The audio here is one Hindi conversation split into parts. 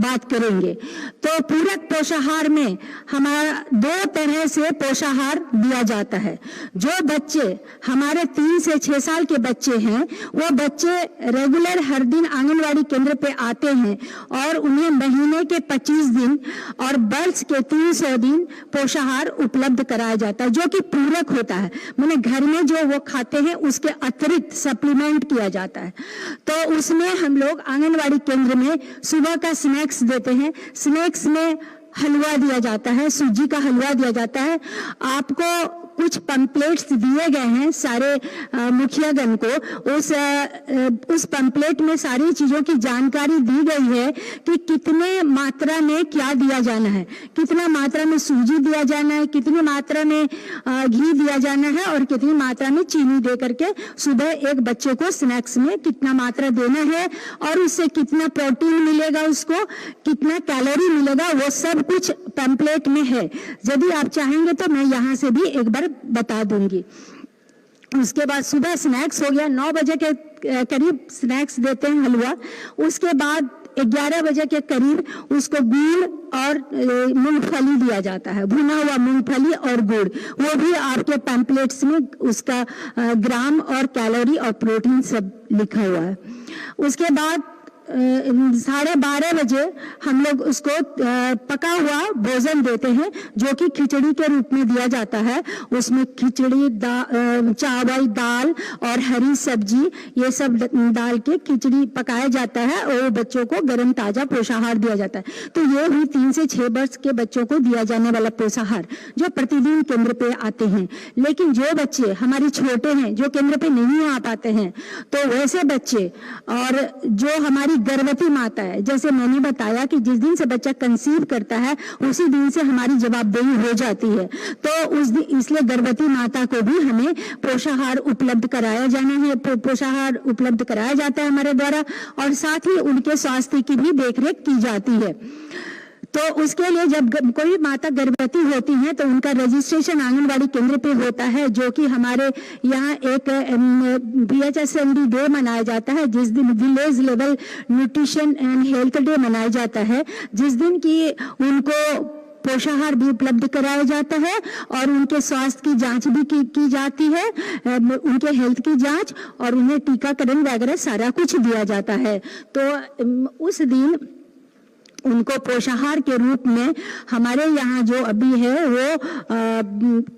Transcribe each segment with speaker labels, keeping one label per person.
Speaker 1: बात करेंगे। तो पूरक पोषाहार में हमारा 2 तरह से पोषाहार दिया जाता है। जो बच्चे हमारे 3 से 6 साल के बच्चे हैं, वो बच्चे रेगुलर हर दिन आंगनवाड़ी केंद्र पे आते हैं और उन्हें महीने के 25 दिन और वर्ष के 300 दिन पोषाहार उपलब्ध कराया जाता है, जो कि पूरक होता है। मैंने घर में जो वो खाते हैं उसके अतिरिक्त सप्लीमेंट किया जाता है। तो उसमें हम लोग आंगनवाड़ी केंद्र में सुबह का स्नैक्स देते हैं। स्नैक्स में हलवा दिया जाता है, सूजी का हलवा दिया जाता है। आपको कुछ पंपलेट्स दिए गए हैं सारे मुखियागण को। उस पंपलेट में सारी चीजों की जानकारी दी गई है कि कितने मात्रा में क्या दिया जाना है, कितना मात्रा में सूजी दिया जाना है, कितनी मात्रा में घी दिया जाना है और कितनी मात्रा में चीनी दे करके सुबह एक बच्चे को स्नैक्स में कितना मात्रा देना है और उससे कितना प्रोटीन मिलेगा, उसको कितना कैलोरी मिलेगा, वो सब कुछ पैम्पलेट में है। यदि आप चाहेंगे तो मैं यहाँ से भी एक बार बता दूंगी। उसके बाद सुबह स्नैक्स हो गया, 9 बजे के करीब स्नैक्स देते हैं हलवा। उसके बाद 11 बजे के करीब उसको गुड़ और मूंगफली दिया जाता है, भुना हुआ मूंगफली और गुड़। वो भी आपके पैम्पलेट्स में उसका ग्राम और कैलोरी और प्रोटीन सब लिखा हुआ है। उसके बाद 12:30 बजे हम लोग उसको पका हुआ भोजन देते हैं, जो कि खिचड़ी के रूप में दिया जाता है। उसमें खिचड़ी, चावल, दाल और हरी सब्जी, ये सब डाल के खिचड़ी पकाया जाता है और बच्चों को गर्म ताजा पोषाहार दिया जाता है। तो ये हुई 3 से 6 वर्ष के बच्चों को दिया जाने वाला पोषाहार, जो प्रतिदिन केंद्र पे आते हैं। लेकिन जो बच्चे हमारे छोटे हैं, जो केंद्र पे नहीं आ पाते हैं, तो वैसे बच्चे और जो हमारी गर्भवती माता है, जैसे मैंने बताया कि जिस दिन से बच्चा कंसीव करता है उसी दिन से हमारी जवाबदेही हो जाती है। तो उस दिन इसलिए गर्भवती माता को भी हमें पोषाहार उपलब्ध कराया जाना है, पोषाहार उपलब्ध कराया जाता है हमारे द्वारा, और साथ ही उनके स्वास्थ्य की भी देखरेख की जाती है। तो उसके लिए जब कोई माता गर्भवती होती है तो उनका रजिस्ट्रेशन आंगनवाड़ी केंद्र पे होता है, जो कि हमारे यहाँ एक VHSND डे मनाया जाता है, जिस दिन village level nutrition and health day मनाया जाता है, जिस दिन की उनको पोषाहार भी उपलब्ध कराया जाता है और उनके स्वास्थ्य की जांच भी की जाती है, उनके हेल्थ की जांच, और उन्हें टीकाकरण वगैरह सारा कुछ दिया जाता है। तो उस दिन उनको पोषाहार के रूप में हमारे यहाँ जो अभी है वो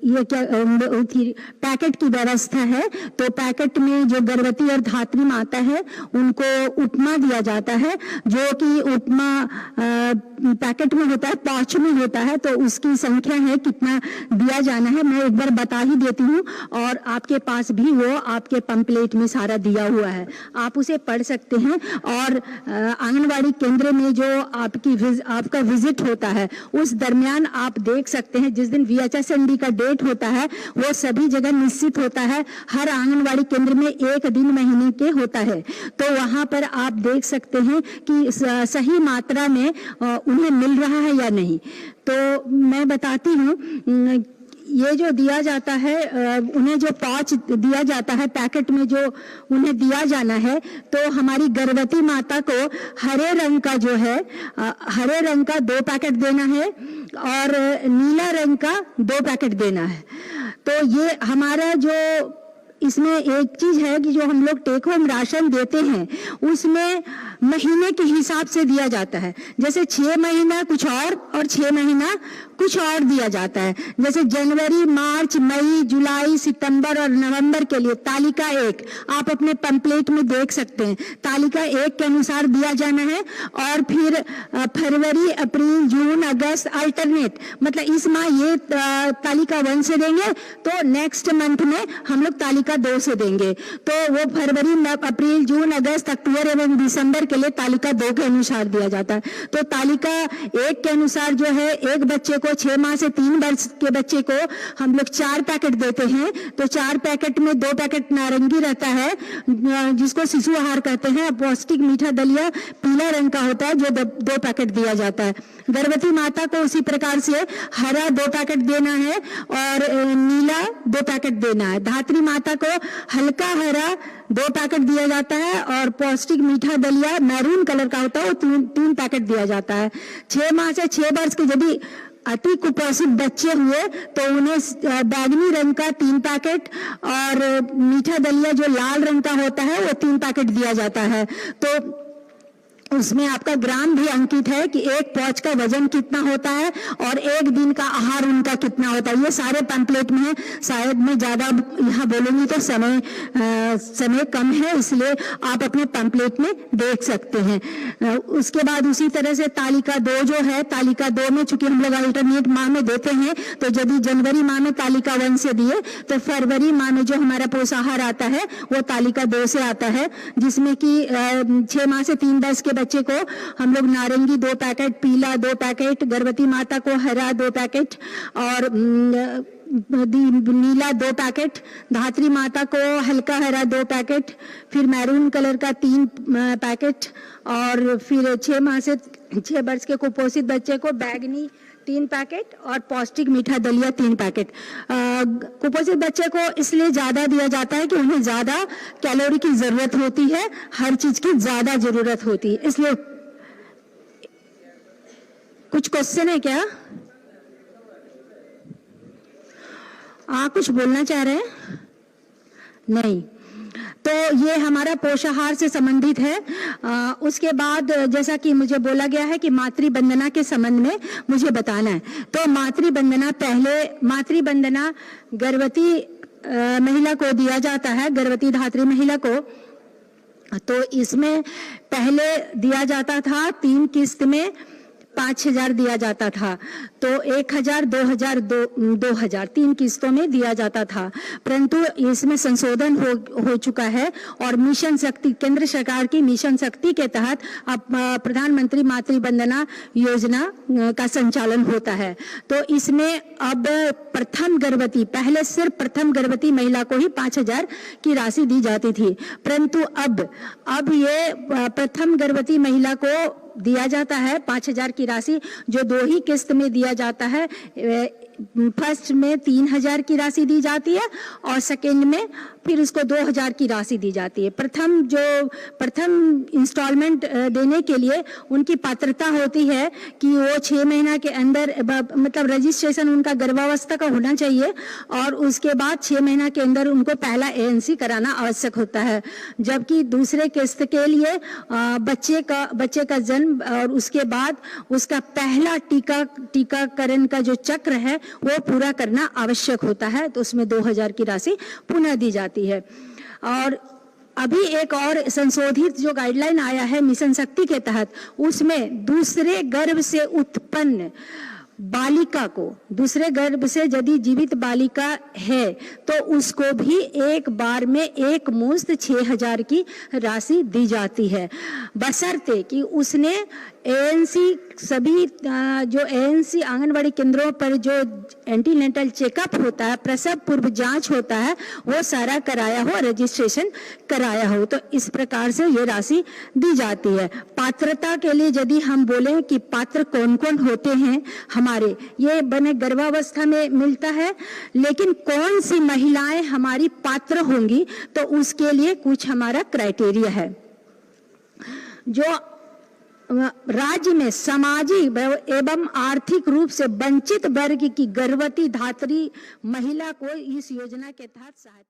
Speaker 1: ये क्या पैकेट की व्यवस्था है। तो पैकेट में जो गर्भवती और धात्री माता है उनको उपमा दिया जाता है, जो कि उपमा पैकेट में होता है, पाउच में होता है। तो उसकी संख्या है, कितना दिया जाना है मैं एक बार बता ही देती हूँ, और आपके पास भी वो आपके पंपलेट में सारा दिया हुआ है, आप उसे पढ़ सकते हैं। और आंगनवाड़ी केंद्र में जो आपका विजिट होता है उस दरमियान आप देख सकते हैं, जिस दिन VHSND का डेट होता है वो सभी जगह निश्चित होता है। हर आंगनवाड़ी केंद्र में 1 दिन महीने के होता है, तो वहां पर आप देख सकते हैं कि सही मात्रा में उन्हें मिल रहा है या नहीं। तो मैं बताती हूँ, ये जो दिया जाता है उन्हें जो पाउच दिया जाता है पैकेट में जो उन्हें दिया जाना है, तो हमारी गर्भवती माता को हरे रंग का जो है हरे रंग का 2 पैकेट देना है और नीला रंग का 2 पैकेट देना है। तो ये हमारा जो इसमें एक चीज है कि जो हम लोग टेक होम राशन देते हैं उसमें महीने के हिसाब से दिया जाता है। जैसे 6 महीना कुछ और 6 महीना कुछ और दिया जाता है। जैसे जनवरी, मार्च, मई, जुलाई, सितंबर और नवंबर के लिए तालिका 1 आप अपने पंपलेट में देख सकते हैं, तालिका 1 के अनुसार दिया जाना है। और फिर फरवरी, अप्रैल, जून, अगस्त अल्टरनेट, मतलब इस माह ये तालिका 1 से देंगे तो नेक्स्ट मंथ में हम लोग तालिका 2 से देंगे। तो वो फरवरी, अप्रैल, जून, अगस्त, अक्टूबर एवं दिसंबर के लिए तालिका 2 के अनुसार दिया जाता है। तो तालिका 1 के अनुसार जो है एक बच्चे को 6 माह से 3 वर्ष के बच्चे को हम लोग 4 पैकेट देते हैं। तो 4 पैकेट में 2 पैकेट नारंगी रहता है जिसको शिशु आहार कहते हैं, पौष्टिक मीठा दलिया पीला रंग का होता है जो 2 पैकेट दिया जाता है। गर्भवती माता को उसी प्रकार से हरा 2 पैकेट देना है और नीला 2 पैकेट देना है। धात्री माता को हल्का हरा 2 पैकेट दिया जाता है और पौष्टिक मीठा दलिया मैरून कलर का होता है वो 3 पैकेट दिया जाता है। 6 माह से 6 वर्ष के यदि अति कुपोषित बच्चे हुए तो उन्हें बैगनी रंग का 3 पैकेट और मीठा दलिया जो लाल रंग का होता है वो 3 पैकेट दिया जाता है। तो उसमें आपका ग्राम भी अंकित है कि एक पाउच का वजन कितना होता है और एक दिन का आहार उनका कितना होता है। ये सारे पैम्पलेट में है। शायद मैं ज्यादा यहाँ बोलूंगी तो समय कम है, इसलिए आप अपने पैम्पलेट में देख सकते हैं। उसके बाद उसी तरह से तालिका 2 जो है, तालिका 2 में चूंकि हम लोग अल्टरनेट माह में देते हैं, तो यदि जनवरी माह में तालिका 1 से दिए तो फरवरी माह में जो हमारा पोषाहार आता है वो तालिका 2 से आता है, जिसमें कि 6 माह से 3 वर्ष के बच्चे को हम लोग नारंगी 2 पैकेट, पीला 2 पैकेट, गर्भवती माता को हरा 2 पैकेट और नीला 2 पैकेट, धात्री माता को हल्का हरा 2 पैकेट, फिर मैरून कलर का 3 पैकेट और फिर 6 माह से 6 वर्ष के कुपोषित बच्चे को बैगनी 3 पैकेट और पौष्टिक मीठा दलिया 3 पैकेट। कुपोषित बच्चे को इसलिए ज्यादा दिया जाता है कि उन्हें ज्यादा कैलोरी की जरूरत होती है, हर चीज की ज्यादा जरूरत होती है, इसलिए। कुछ क्वेश्चन है क्या? कुछ बोलना चाह रहे हैं? नहीं। तो ये हमारा पोषाहार से संबंधित है। उसके बाद जैसा कि मुझे बोला गया है कि मातृ वंदना के संबंध में मुझे बताना है। तो मातृ वंदना गर्भवती महिला को दिया जाता है, गर्भवती धात्री महिला को। तो इसमें पहले दिया जाता था 3 किस्त में 5,000 दिया जाता था, तो 1,000, 2,000, 2,000 3 किस्तों में दिया जाता था। परंतु इसमें संशोधन हो चुका है और मिशन शक्ति, केंद्र सरकार की मिशन शक्ति के तहत अब प्रधानमंत्री मातृ वंदना योजना का संचालन होता है। तो इसमें अब प्रथम गर्भवती, पहले सिर्फ प्रथम गर्भवती महिला को ही 5,000 की राशि दी जाती थी, परंतु अब ये प्रथम गर्भवती महिला को दिया जाता है 5,000 की राशि, जो 2 ही किस्त में दिया जाता है। फर्स्ट में 3,000 की राशि दी जाती है और सेकेंड में फिर उसको 2,000 की राशि दी जाती है। प्रथम इंस्टॉलमेंट देने के लिए उनकी पात्रता होती है कि वो 6 महीना के अंदर, मतलब रजिस्ट्रेशन उनका गर्भावस्था का होना चाहिए और उसके बाद 6 महीना के अंदर उनको पहला ANC कराना आवश्यक होता है। जबकि दूसरे किस्त के लिए बच्चे का जन्म और उसके बाद उसका पहला टीकाकरण का जो चक्र है वो पूरा करना आवश्यक होता है, तो उसमें 2,000 की राशि पुनः दी जाती है। और अभी एक और संशोधित जो गाइडलाइन आया है मिशन शक्ति के तहत, उसमें दूसरे गर्भ से उत्पन्न बालिका को, दूसरे गर्भ से यदि जीवित बालिका है तो उसको भी एक बार में एक मुश्त 6,000 की राशि दी जाती है, बशर्ते कि उसने ANC, सभी जो ANC आंगनबाड़ी केंद्रों पर जो एंटीनेटल चेकअप होता है, प्रसव पूर्व जांच होता है, वो सारा कराया हो, रजिस्ट्रेशन कराया हो, तो इस प्रकार से ये राशि दी जाती है। पात्रता के लिए यदि हम बोलें कि पात्र कौन कौन होते हैं हमारे, ये बने गर्भावस्था में मिलता है, लेकिन कौन सी महिलाएं हमारी पात्र होंगी तो उसके लिए कुछ हमारा क्राइटेरिया है। जो राज्य में सामाजिक एवं आर्थिक रूप से वंचित वर्ग की गर्भवती धात्री महिला को इस योजना के तहत सहायता